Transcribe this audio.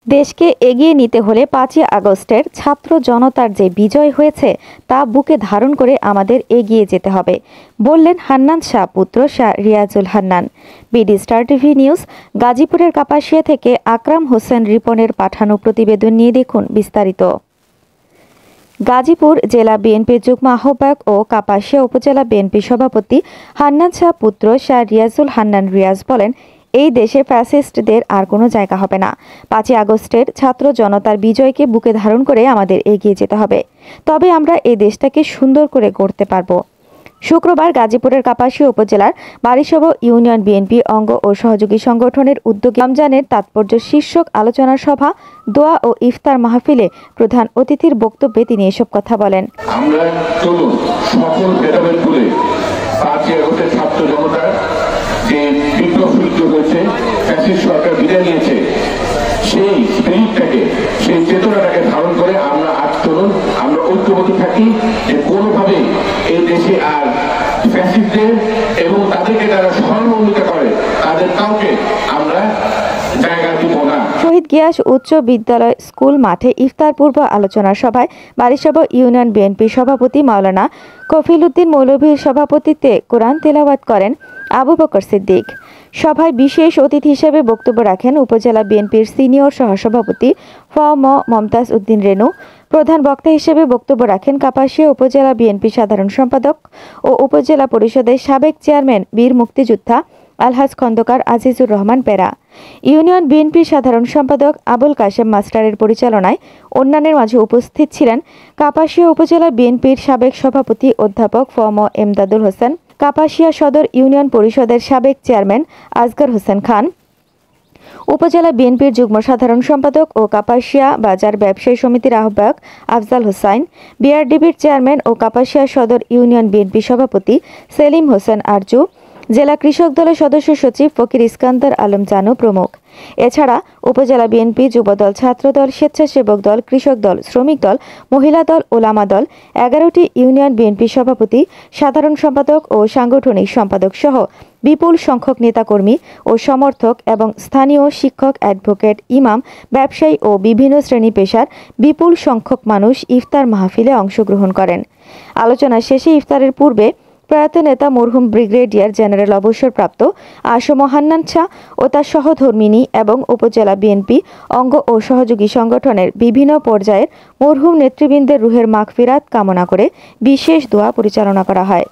দেশকে এগিয়ে নিতে হলে ৫ই আগস্টের ছাত্র জনতার যে বিজয় হয়েছে তা বুকে ধারণ করে আমাদের এগিয়ে যেতে হবে, বললেন হান্নান শাহ পুত্র Shah Riazul Hannan. BD star TV news, গাজীপুরের কাপাসিয়া থেকে আকরাম হোসেন রিপনের পাঠানো প্রতিবেদন নিয়ে দেখুন বিস্তারিত। গাজীপুর জেলা বিএনপির যুগ্ম আহ্বায়ক ও কাপাসিয়া উপজেলা বিএনপি সভাপতি হান্নান শাহ পুত্র শাহ রিয়াজুল হান্নান রিয়াজ বলেন, এই দেশে ফ্যাসিস্টদের আর কোনো জায়গা হবে না। ৫ই আগস্টের ছাত্র জনতার বিজয়কে বুকে ধারণ করে আমাদের এগিয়ে যেতে হবে, তবে আমরা এই দেশটাকে সুন্দর করে গড়তে পারব। শুক্রবার গাজীপুরের কাপাসিয়া উপজেলার বারিসব ইউনিয়ন বিএনপি অঙ্গ ও সহযোগী সংগঠনের উদ্যোগে রমজানের তাৎপর্য শীর্ষক আলোচনা সভা, দোয়া ও ইফতার মাহফিলে প্রধান অতিথির বক্তব্যে তিনি এসব কথা বলেন। আমরা চলুন সকল ভেদাভেদ ভুলে ৫ই আগস্টের ছাত্র জনতার যে বিপ্লব সূচিত হয়েছে, ফ্যাসিস্ট সরকার বিদায় নিয়েছে, সেই স্পিরিটটাকে, সেই চেতনাটাকে ধারণ করে আমরা আজ চলুন আমরা ঐক্যবদ্ধ থাকি যে কোনোভাবে এই দেশে আর ফ্যাসিস্টদের এবং তাদেরকে যারা সহমর্মিতা করে তাদের কাউকে আমরা জায়গা দিব না। শহীদ গিয়াস উচ্চ বিদ্যালয় স্কুল মাঠে ইফতার পূর্ব আলোচনা সভায় বারিসব ইউনিয়ন বিএনপি সভাপতি মাওলানা কফিল উদ্দিন মৌলভীর সভাপতিত্বে কোরআন তেলাওয়াত করেন আবু বকর সিদ্দিক। সভায় বিশেষ অতিথি হিসেবে বক্তব্য রাখেন উপজেলা বিএনপির সিনিয়র সহসভাপতি মমতাজ উদ্দিন রেনু। প্রধান বক্তা হিসেবে বক্তব্য রাখেন কাপাসিয়া উপজেলা বিএনপি সাধারণ সম্পাদক ও উপজেলা পরিষদের সাবেক চেয়ারম্যান বীর মুক্তিযোদ্ধা আলহাজ খন্দকার আজিজুর রহমান পেরা। ইউনিয়ন বিএনপির সাধারণ সম্পাদক আবুল কাশেম মাস্টারের পরিচালনায় অন্যান্যের মাঝে উপস্থিত ছিলেন কাপাসিয়া উপজেলা বিএনপির সাবেক সভাপতি অধ্যাপক এমদাদুল হোসেন, কাপাসিয়া সদর ইউনিয়ন পরিষদের সাবেক চেয়ারম্যান আসগর হোসেন খান, উপজেলা বিএনপির যুগ্ম সাধারণ সম্পাদক ও কাপাসিয়া বাজার ব্যবসায়ী সমিতির আহ্বায়ক আফজাল হোসাইন, বিআরডিবির চেয়ারম্যান ও কাপাসিয়া সদর ইউনিয়ন বিএনপি সভাপতি সেলিম হোসেন আরজু, জেলা কৃষক দলের সদস্য সচিব ফকির ইস্কান্দার আলম জানু প্রমুখ। এছাড়া উপজেলা বিএনপি যুবদল, ছাত্রদল, স্বেচ্ছাসেবক দল, কৃষক দল, শ্রমিক দল, মহিলা দল, ওলামা দল, 11টি ইউনিয়ন বিএনপি সভাপতি, সাধারণ সম্পাদক ও সাংগঠনিক সম্পাদক সহ বিপুল সংখ্যক নেতাকর্মী ও সমর্থক এবং স্থানীয় শিক্ষক, অ্যাডভোকেট, ইমাম, ব্যবসায়ী ও বিভিন্ন শ্রেণী পেশার বিপুল সংখ্যক মানুষ ইফতার মাহফিলে অংশগ্রহণ করেন। আলোচনা শেষে ইফতারের পূর্বে প্রয়াত নেতা মরহুম ব্রিগেডিয়ার জেনারেল অবসরপ্রাপ্ত আসম হান্নান শাহ ও তার সহধর্মিণী এবং উপজেলা বিএনপি অঙ্গ ও সহযোগী সংগঠনের বিভিন্ন পর্যায়ের মরহুম নেতৃবৃন্দের রুহের মাগফিরাত কামনা করে বিশেষ দোয়া পরিচালনা করা হয়।